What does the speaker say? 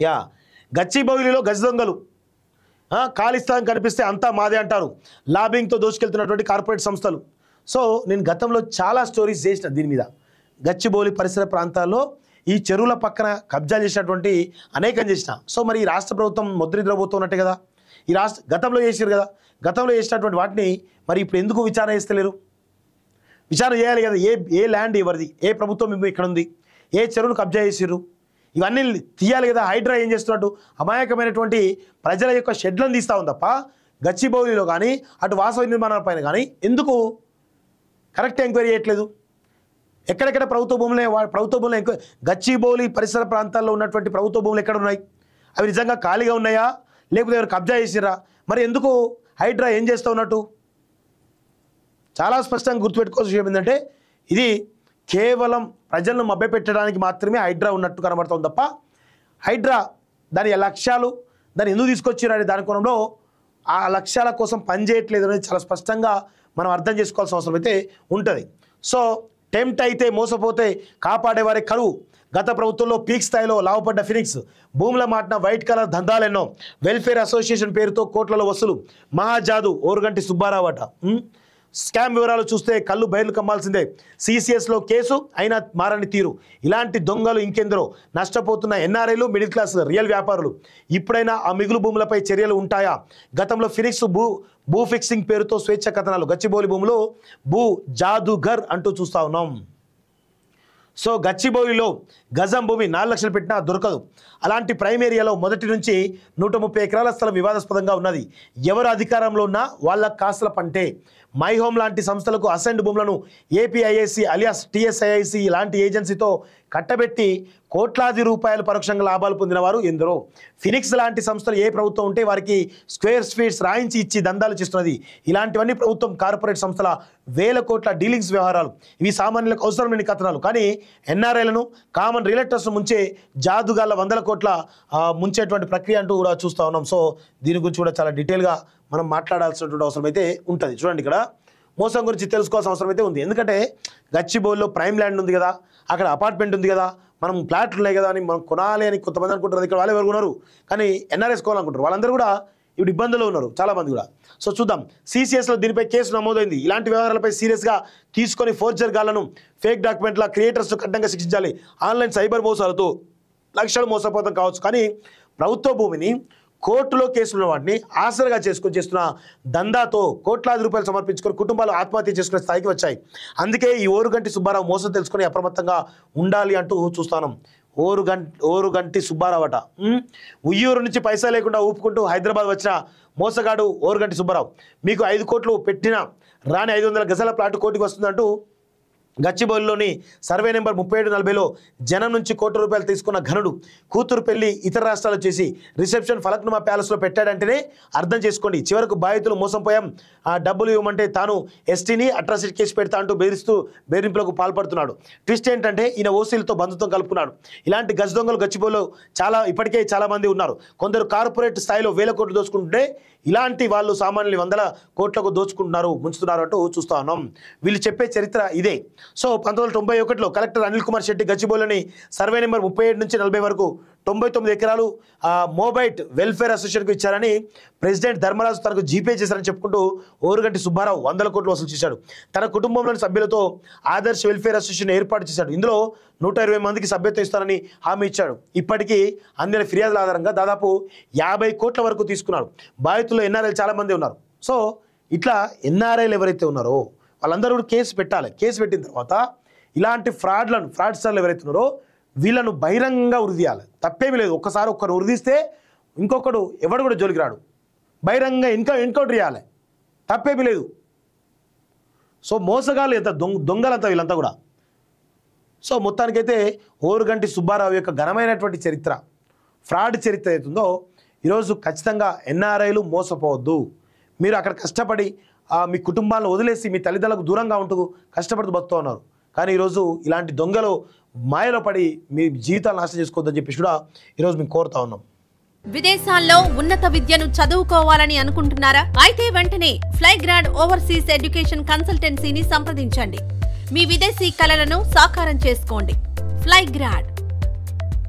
Yeah గచ్చిబౌలిలో గజ దొంగలు ఖాళీస్థలం కనిపిస్తే అంతా మాదే అంటారు. లాబింగ్తో దోచుకెళ్తున్నటువంటి కార్పొరేట్ సంస్థలు. సో నేను గతంలో చాలా స్టోరీస్ చేసిన దీని మీద. గచ్చిబౌలి పరిసర ప్రాంతాల్లో ఈ చెరువుల పక్కన కబ్జాలు చేసినటువంటి అనేకం చేసిన. సో మరి ఈ రాష్ట్ర ప్రభుత్వం ముద్రపోతున్నట్టే కదా, ఈ గతంలో చేసారు కదా, గతంలో చేసినటువంటి వాటిని మరి ఇప్పుడు ఎందుకు విచారణ చేస్తలేరు? విచారణ చేయాలి కదా. ఏ ల్యాండ్ ఎవరిది, ఏ ప్రభుత్వం ఇక్కడ ఉంది, ఏ చెరువును కబ్జా చేసిర్రు, ఇవన్నీ తీయాలి కదా. హైడ్రా ఏం చేస్తున్నట్టు అమాయకమైనటువంటి ప్రజల యొక్క షెడ్లను తీస్తూ ఉంది తప్ప గచ్చిబౌలిలో కానీ అటు వాసవి నిర్మాణాల పైన కానీ ఎందుకు కరెక్ట్ ఎంక్వైరీ చేయట్లేదు? ఎక్కడెక్కడ ప్రభుత్వ భూములు గచ్చిబౌలి పరిసర ప్రాంతాల్లో ఉన్నటువంటి ప్రభుత్వ భూములు ఎక్కడ ఉన్నాయి? అవి నిజంగా ఖాళీగా ఉన్నాయా లేకపోతే ఎవరు కబ్జా చేసిరా? మరి ఎందుకు హైడ్రా ఏం చేస్తూ ఉన్నట్టు? చాలా స్పష్టంగా గుర్తుపెట్టుకోవాల్సిన విషయం ఏంటంటే ఇది కేవలం ప్రజలను మభ్యపెట్టడానికి మాత్రమే హైడ్రా ఉన్నట్టు కనబడుతుంది తప్ప హైడ్రా దాని లక్ష్యాలు దాన్ని ఎందుకు తీసుకొచ్చిరనే దాని కోణంలో ఆ లక్ష్యాల కోసం పనిచేయట్లేదు అనేది చాలా స్పష్టంగా మనం అర్థం చేసుకోవాల్సిన అవసరం అయితే ఉంటుంది. సో టెంప్ట్ అయితే మోసపోతే కాపాడేవారే కరువు. గత ప్రభుత్వంలో పీక్ స్థాయిలో లాభపడ్డ ఫినిక్స్ భూముల మాటన వైట్ కలర్ దందాలెన్నో. వెల్ఫేర్ అసోసియేషన్ పేరుతో కోట్లలో వసూలు. మహాజాదు ఓరుగంటి సుబ్బారావు అట. స్కామ్ వివరాలు చూస్తే కళ్ళు బయలు కమ్మాల్సిందే. సిసిఎస్లో కేసు అయినా మారని తీరు. ఇలాంటి దొంగలు ఇంకెందరో. నష్టపోతున్న ఎన్ఆర్ఐలు, మిడిల్ క్లాస్ రియల్ వ్యాపారులు. ఇప్పుడైనా ఆ మిగులు భూములపై చర్యలు ఉంటాయా? గతంలో ఫినిక్స్ భూ ఫిక్సింగ్ పేరుతో స్వేచ్ఛ కథనాలు. గచ్చిబౌలి భూములు భూ జాదుగర్ అంటూ చూస్తూ ఉన్నాం. సో గచ్చిబౌలిలో గజం భూమి 4 లక్షలు పెట్టినా దొరకదు. అలాంటి ప్రైమ్ ఏరియాలో మొదటి నుంచి 130 ఎకరాల స్థలం వివాదాస్పదంగా ఉన్నది. ఎవరు అధికారంలో ఉన్నా వాళ్ళ కాసుల పంటే. మై హోమ్ లాంటి సంస్థలకు అసెండ్ భూములను ఏపీఐఐసి అలియాస్ టీఎస్ఐఐసి లాంటి ఏజెన్సీతో కట్టబెట్టి కోట్లాది రూపాయలు పరోక్షంగా లాభాలు పొందిన వారు ఎందరో. ఫినిక్స్ లాంటి సంస్థలు ఏ ప్రభుత్వం ఉంటే వారికి స్క్వేర్ ఫీట్స్ రాయించి ఇచ్చి దందాలు చేస్తున్నది. ఇలాంటివన్నీ ప్రభుత్వం కార్పొరేట్ సంస్థల వేల కోట్ల డీలింగ్స్ వ్యవహారాలు. ఇవి సామాన్యులకు అవసరం లేని కథనాలు. కానీ ఎన్ఆర్ఐలను కామన్ రియల్టర్స్ను ముంచే జాదుగాళ్ళ 100 కోట్ల ముంచేటువంటి ప్రక్రియ అంటూ కూడా చూస్తూ ఉన్నాం. సో దీని గురించి కూడా చాలా డీటెయిల్గా మనం మాట్లాడాల్సినటువంటి అవసరం అయితే ఉంటుంది. చూడండి, ఇక్కడ మోసం గురించి తెలుసుకోవాల్సిన అవసరం అయితే ఉంది. ఎందుకంటే గచ్చిబౌలిలో ప్రైమ్ ల్యాండ్ ఉంది కదా, అక్కడ అపార్ట్మెంట్ ఉంది కదా, మనం ఫ్లాట్లు ఉన్నాయి కదా అని మనం కొనాలి అని కొంతమంది అనుకుంటారు. ఇక్కడ వాళ్ళు ఎవరు ఉన్నారు కానీ ఎన్ఆర్ఎస్ కొనాలనుకుంటారు. వాళ్ళందరూ కూడా ఇప్పుడు ఇబ్బందుల్లో ఉన్నారు చాలామంది కూడా. సో చూద్దాం, సిసిఎస్లో దీనిపై కేసు నమోదైంది. ఇలాంటి వ్యవహారాలపై సీరియస్గా తీసుకొని ఫోర్జర్ గాళ్లను, ఫేక్ డాక్యుమెంట్ల క్రియేటర్స్ను కఠినంగా శిక్షించాలి. ఆన్లైన్ సైబర్ మోసాలతో లక్షలు మోసపోతాం కావచ్చు, కానీ ప్రభుత్వ భూమిని కోర్టులో కేసులున్న వాటిని ఆసరగా చేసుకొని చేస్తున్న దందాతో కోట్లాది రూపాయలు సమర్పించుకొని కుటుంబాలు ఆత్మహత్య చేసుకునే స్థాయికి వచ్చాయి. అందుకే ఈ ఓరుగంటి సుబ్బారావు మోసం తెలుసుకొని అప్రమత్తంగా ఉండాలి అంటూ చూస్తాను. ఓరుగంటి సుబ్బారావు అట. ఉయ్యూరు నుంచి పైసా లేకుండా ఊపుకుంటూ హైదరాబాద్ వచ్చిన మోసగాడు ఓరుగంటి సుబ్బారావు. మీకు 5 కోట్లు పెట్టినా రాని 500 గజాల ప్లాట్ కోటికి వస్తుందంటూ గచ్చిబౌలిలోని సర్వే నెంబర్ 3740లో జనం నుంచి కోట్ల రూపాయలు తీసుకున్న ఘనుడు. కూతురు పెళ్లి ఇతర రాష్ట్రాలు చేసి రిసెప్షన్ ఫలక్నుమా ప్యాలెస్లో పెట్టాడంటేనే అర్థం చేసుకోండి. చివరకు బాధితులు మోసం పోయాం, డబ్బులు ఇవ్వమంటే తాను ఎస్టీని అట్రాసిటీ కేసు పెడతా అంటూ బెదిరింపులకు పాల్పడుతున్నాడు. ట్విస్ట్ ఏంటంటే ఈయన ఓసీలతో బంధుత్వం కలుపుకున్నాడు. ఇలాంటి గజ దొంగలు గచ్చిబౌలిలో ఇప్పటికే చాలా మంది ఉన్నారు. కొందరు కార్పొరేట్ స్థాయిలో 1000 కోట్లు దోచుకుంటుంటే ఇలాంటి వాళ్ళు సామాన్యులు 100 కోట్లకు దోచుకుంటున్నారు, ముంచుతున్నారు అంటూ చూస్తా ఉన్నాం. వీళ్ళు చెప్పే చరిత్ర ఇదే. సో 1991లో కలెక్టర్ అనిల్ కుమార్ శెట్టి గచ్చిబౌలిని సర్వే నెంబర్ 37 నుంచి 40 వరకు 99 ఎకరాలు మోబైట్ వెల్ఫేర్ అసోసియేషన్కు ఇచ్చారని ప్రెసిడెంట్ ధర్మరాజు తనకు జీపే చేశారని చెప్పుకుంటూ ఓరుగంటి సుబ్బారావు 100 కోట్లు వసూలు చేశాడు. తన కుటుంబంలోని సభ్యులతో ఆదర్శ్ వెల్ఫేర్ అసోసియేషన్ ఏర్పాటు చేశాడు. ఇందులో 120 మందికి సభ్యత్వం ఇస్తారని హామీ ఇచ్చాడు. ఇప్పటికీ అందిన ఫిర్యాదుల ఆధారంగా దాదాపు 50 కోట్ల వరకు తీసుకున్నాడు. బాధితుల్లో ఎన్ఆర్ఐలు చాలామంది ఉన్నారు. సో ఇట్లా ఎన్ఆర్ఐలు ఎవరైతే ఉన్నారో వాళ్ళందరూ కూడా కేసు పెట్టాలి. కేసు పెట్టిన తర్వాత ఇలాంటి ఫ్రాడ్స్టర్లు ఎవరైతే ఉన్నారో వీళ్ళను బహిరంగంగా ఉరిదీయాలి. తప్పేమీ లేదు. ఒక్కసారి ఒక్కరు ఉరిదీస్తే ఇంకొకడు ఎవడు కూడా జోలికి రాడు. బహిరంగంగా ఎన్కౌంటర్ చేయాలి, తప్పేమీ లేదు. సో మోసగాళ్ళు ఎంత దొంగలంతా వీళ్ళంతా కూడా. సో మొత్తానికైతే ఓరుగంటి సుబ్బారావు యొక్క ఘనమైనటువంటి చరిత్ర, ఫ్రాడ్ చరిత్ర అవుతుందో ఈరోజు ఖచ్చితంగా ఎన్ఆర్ఐలు మోసపోవద్దు. మీరు అక్కడ కష్టపడి మీ కుటుంబాలను వదిలేసి మీ తల్లిదండ్రులకు దూరంగా ఉంటూ కష్టపడుతూ బతుకుతూ ఉన్నారు. కానీ ఈరోజు ఇలాంటి దొంగలు మాయలో పడి మీ జీవితాలు నాశనం చేసుకోవద్దని చెప్పేసి కూడా ఈరోజు మేము కోరుతా ఉన్నాం. విదేశాల్లో ఉన్నత విద్యను చదువుకోవాలని అనుకుంటున్నారా? అయితే వెంటనే ఫ్లైగ్రాడ్ ఓవర్సీస్ ఎడ్యుకేషన్ కన్సల్టెన్సీని సంప్రదించండి. మీ విదేశీ కలలను సాకారం చేసుకోండి. ఫ్లైగ్రాడ్